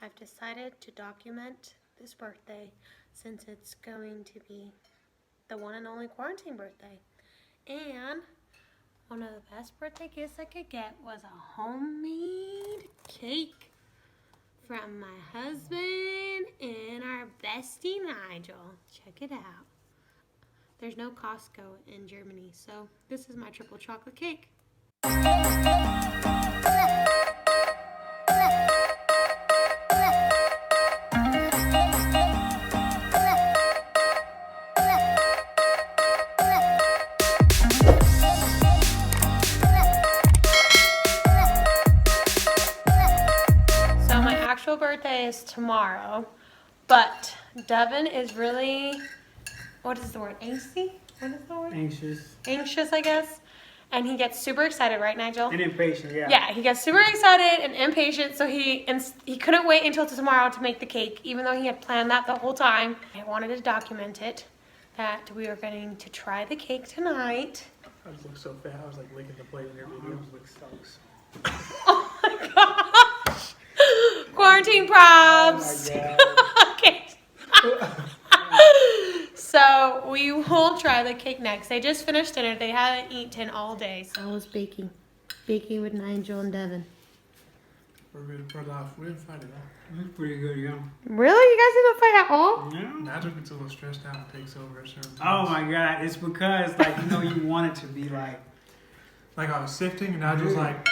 I've decided to document this birthday since it's going to be the one and only quarantine birthday. And one of the best birthday gifts I could get was a homemade cake from my husband and our bestie Nigel. Check it out. There's no Costco in Germany, so this is my triple chocolate cake. So my actual birthday is tomorrow, but Devin is really, what is the word, angsty? What is the word? Anxious, I guess. And he gets super excited, right, Nigel? And impatient, yeah. Yeah, he gets super excited and impatient, so he couldn't wait until tomorrow to make the cake, even though he had planned that the whole time. I wanted to document it, that we are going to try the cake tonight. I just look so fat. I was like licking the plate in their videos. Look so. Oh my gosh! Quarantine props! Oh Okay. So we will try the cake next. They just finished dinner. They hadn't eaten all day. So I was baking with Nigel and Devin. We're good for life. We didn't fight it out. That's pretty good, yeah. Really? You guys didn't fight at all? Yeah. Nigel gets a little stressed out and takes over at certain Oh times. my God! It's because you want it to be like. Like I was sifting and Nigel's like,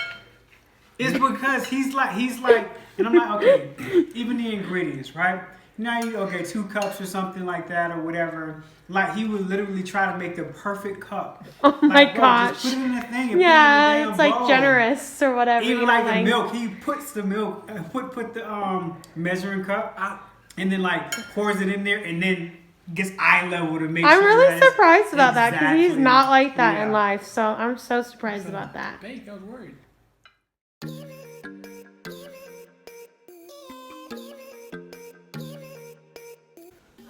It's because he's like, and I'm like, okay, even the ingredients, right? Now you 2 cups or something like that or whatever. Like he would literally try to make the perfect cup. Oh my Like, bro, gosh. just put it in the thing and Yeah, put it in the it's damn like bowl. generous or whatever. Even you like know, the milk, he puts the milk, put the measuring cup out, and then like pours it in there, and then gets eye level to make I'm sure. really that it's surprised about that because he's exactly- not like that in yeah. life. So I'm so surprised about that. bake. I was worried.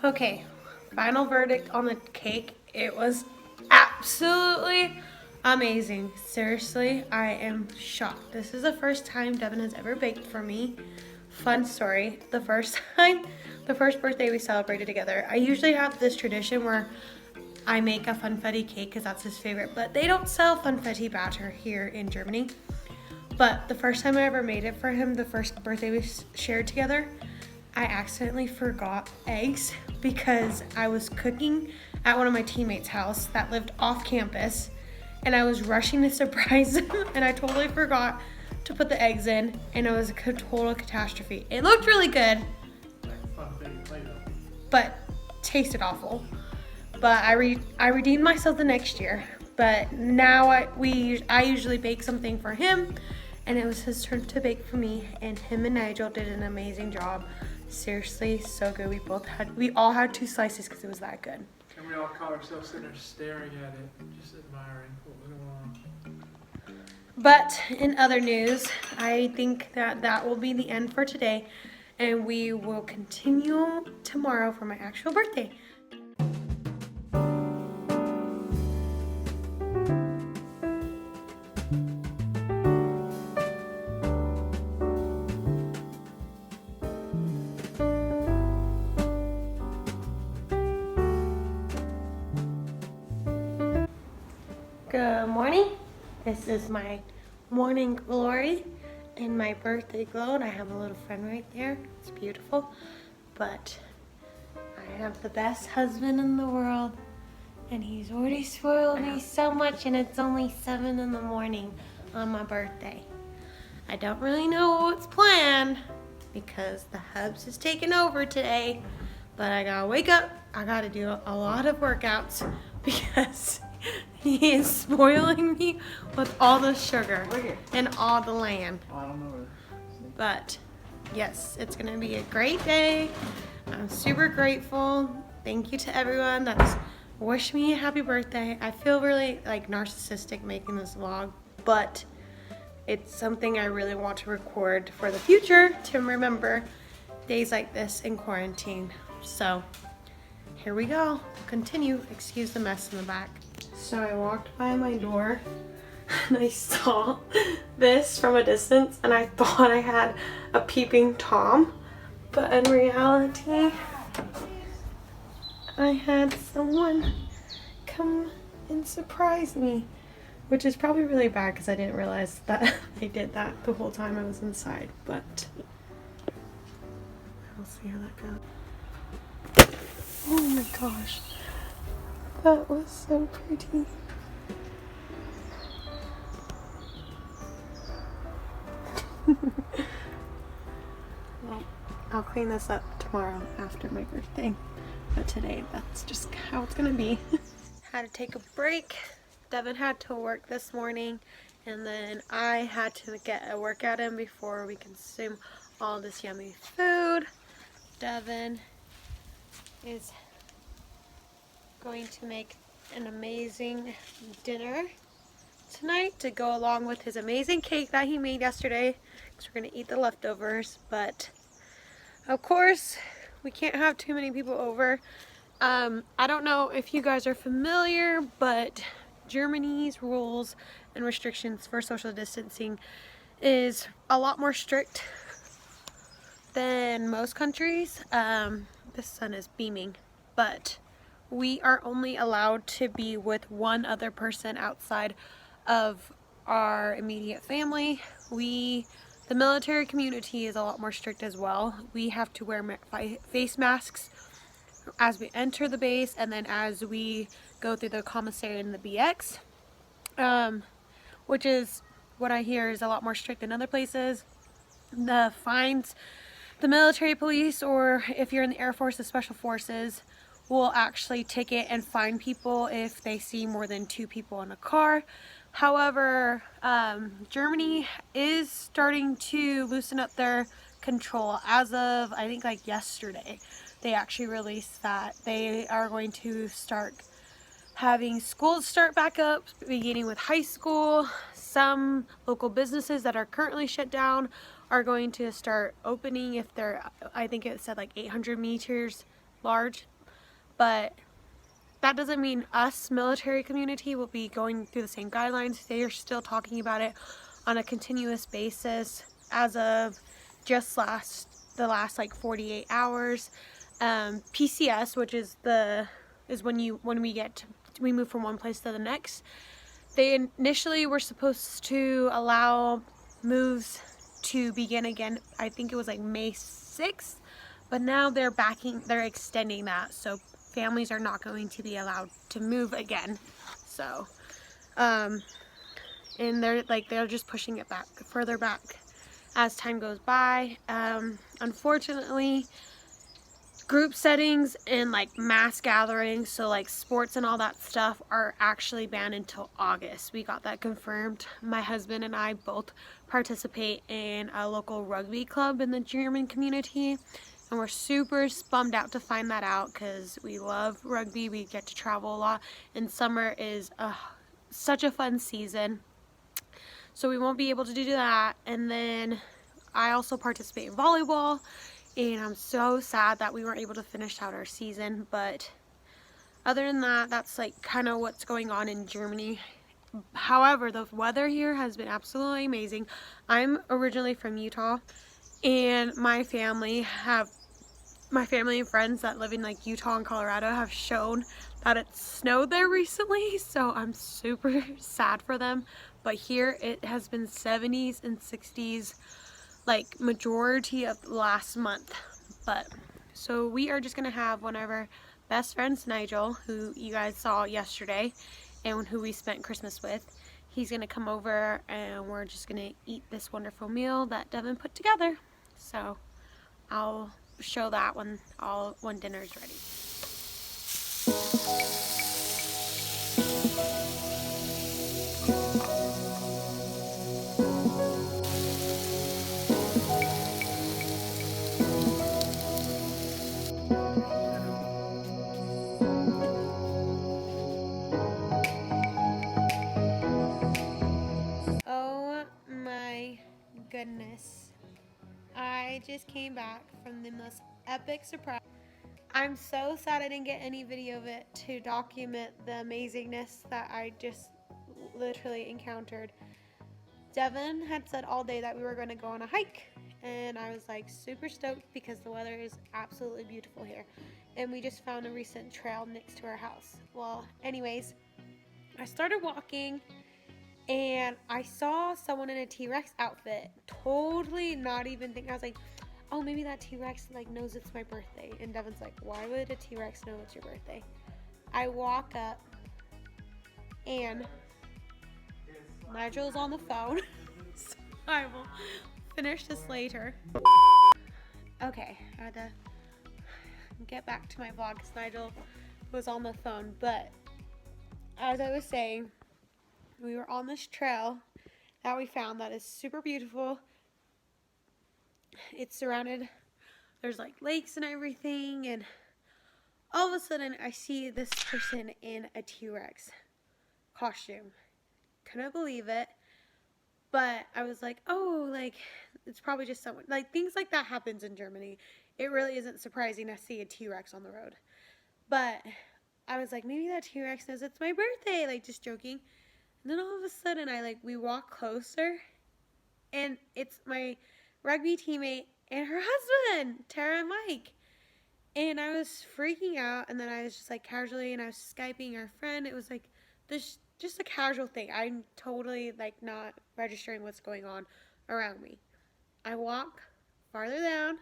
Okay, final verdict on the cake. It was absolutely amazing. Seriously, I am shocked. This is the first time Devin has ever baked for me. Fun story. The first birthday we celebrated together, I usually have this tradition where I make a funfetti cake because that's his favorite, but they don't sell funfetti batter here in Germany. But the first time I ever made it for him, the first birthday we shared together, I accidentally forgot eggs because I was cooking at one of my teammates' house that lived off campus, and I was rushing to surprise them, and I totally forgot to put the eggs in, and it was a total catastrophe. It looked really good, Fun thing to play though. but tasted awful. But I redeemed myself the next year. But now I usually bake something for him, and it was his turn to bake for me, and him and Nigel did an amazing job. Seriously, so good. We all had 2 slices because it was that good. And we all caught ourselves sitting there staring at it, just admiring what was going on. But in other news, I think that will be the end for today, and we will continue tomorrow for my actual birthday. Good morning. This is my morning glory and my birthday glow, and I have a little friend right there. It's beautiful. But I have the best husband in the world, and he's already spoiled me so much, and it's only 7 in the morning on my birthday. I don't really know what's planned because the hubs is taking over today, but I gotta wake up. I gotta do a lot of workouts because he is spoiling me with all the sugar and all the land. Oh, I don't know. But yes, it's gonna be a great day. I'm super grateful. Thank you to everyone that's wished me a happy birthday. I feel really like narcissistic making this vlog, but it's something I really want to record for the future to remember days like this in quarantine. So here we go. Continue. Excuse the mess in the back. So I walked by my door and I saw this from a distance, and I thought I had a peeping Tom, But in reality, I had someone come and surprise me, which is probably really bad because I didn't realize that they did that the whole time I was inside, but we'll see how that goes. Oh my gosh, that was so pretty. Well, I'll clean this up tomorrow after my birthday, but today that's just how it's gonna be. Had to take a break. Devin had to work this morning, and then I had to get a workout in before we consume all this yummy food. Devin is going to make an amazing dinner tonight to go along with his amazing cake that he made yesterday, because we're going to eat the leftovers. But of course, we can't have too many people over. I don't know if you guys are familiar, but Germany's rules and restrictions for social distancing is a lot more strict than most countries. The sun is beaming, but we are only allowed to be with one other person outside of our immediate family. The military community is a lot more strict as well. We have to wear face masks as we enter the base, and then as we go through the commissary and the BX, which is what I hear is a lot more strict than other places. The fines, the military police, or if you're in the Air Force, the Special Forces, will actually ticket and fine people if they see more than 2 people in a car. However, Germany is starting to loosen up their control. As of, I think, like yesterday, they actually released that they are going to start having schools start back up, beginning with high school. Some local businesses that are currently shut down are going to start opening if they're, I think it said like 800 meters large. But that doesn't mean us military community will be going through the same guidelines. They are still talking about it on a continuous basis as of just the last like 48 hours. PCS, which is when we move from one place to the next. They initially were supposed to allow moves to begin again. I think it was like May 6th, but now they're extending that, so families are not going to be allowed to move again. So, and they're just pushing it back, further back as time goes by. Unfortunately, group settings and like mass gatherings, so like sports and all that stuff, are actually banned until August. We got that confirmed. My husband and I both participate in a local rugby club in the German community, and we're super bummed out to find that out because we love rugby. We get to travel a lot, and summer is such a fun season, so we won't be able to do that. And then I also participate in volleyball, and I'm so sad that we weren't able to finish out our season. But other than that, that's like kind of what's going on in Germany. However, the weather here has been absolutely amazing. I'm originally from Utah, and my family and friends that live in like Utah and Colorado have shown that it snowed there recently, so I'm super sad for them. But here it has been 70s and 60s like majority of last month. But so we are just gonna have one of our best friends, Nigel, who you guys saw yesterday and who we spent Christmas with. He's gonna come over and we're just gonna eat this wonderful meal that Devin put together. So I'll show that when dinner is ready. Oh my goodness. I just came back from the most epic surprise. I'm so sad I didn't get any video of it to document the amazingness that I just literally encountered. Devin had said all day that we were going to go on a hike, and I was like super stoked because the weather is absolutely beautiful here. And we just found a recent trail next to our house. Well, anyways, I started walking and I saw someone in a T-Rex outfit. Totally not even thinking. I was like, oh, maybe that T-Rex like knows it's my birthday. And Devin's like, why would a T-Rex know it's your birthday? I walk up and Nigel's on the phone. So I will finish this later. Okay, I had to get back to my vlog because Nigel was on the phone. But as I was saying, we were on this trail that we found that is super beautiful. It's surrounded, there's like lakes and everything, and all of a sudden I see this person in a T-Rex costume. Couldn't believe it, but I was like, oh, like it's probably just someone, like things like that happens in Germany. It really isn't surprising to see a T-Rex on the road. But I was like, maybe that T-Rex knows it's my birthday, like just joking. And then all of a sudden we walk closer and it's my rugby teammate and her husband, Tara and Mike. And I was freaking out, and then I was just like casually, and I was Skyping our friend. It was like this, just a casual thing. I'm totally like not registering what's going on around me. I walk farther down,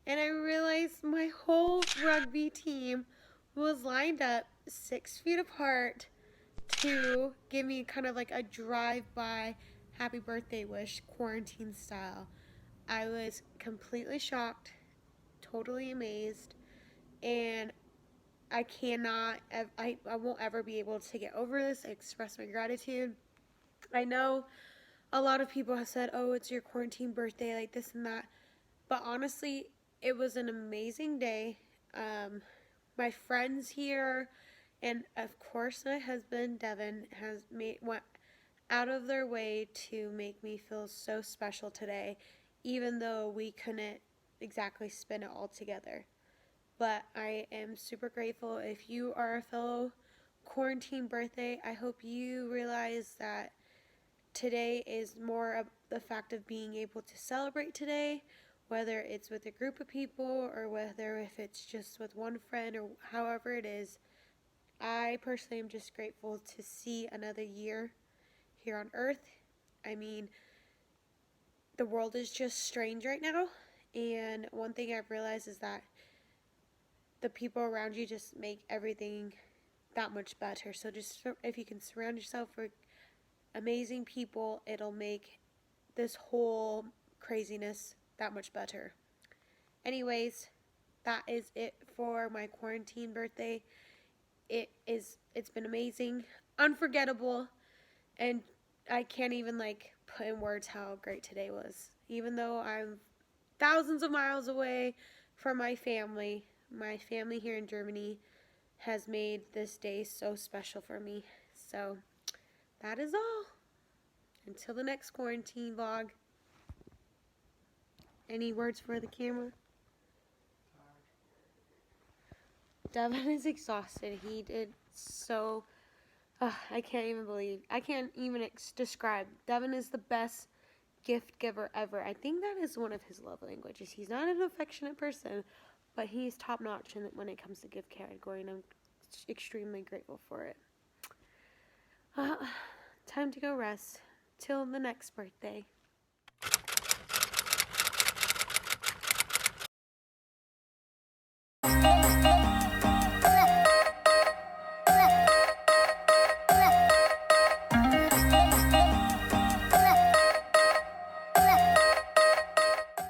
and I realized my whole rugby team was lined up 6 feet apart to give me kind of like a drive-by happy birthday wish, quarantine style. I was completely shocked, totally amazed, and I cannot, I won't ever be able to get over this. I express my gratitude. I know a lot of people have said, oh, it's your quarantine birthday, like this and that. But honestly, it was an amazing day. My friends here, and of course my husband, Devin, went out of their way to make me feel so special today, even though we couldn't exactly spend it all together. But I am super grateful. If you are a fellow quarantine birthday, I hope you realize that today is more of the fact of being able to celebrate today, whether it's with a group of people or whether if it's just with one friend or however it is. I personally am just grateful to see another year here on earth. I mean, the world is just strange right now, and one thing I've realized is that the people around you just make everything that much better. So just if you can surround yourself with amazing people, it'll make this whole craziness that much better. Anyways, that is it for my quarantine birthday. It's been amazing, unforgettable, and I can't even like put in words how great today was. Even though I'm thousands of miles away from my family here in Germany has made this day so special for me. So that is all. Until the next quarantine vlog. Any words for the camera? Devin is exhausted. He did so. I can't even describe. Devin is the best gift giver ever. I think that is one of his love languages. He's not an affectionate person, but he's top notch when it comes to gift category, and I'm extremely grateful for it. Time to go rest. Till the next birthday.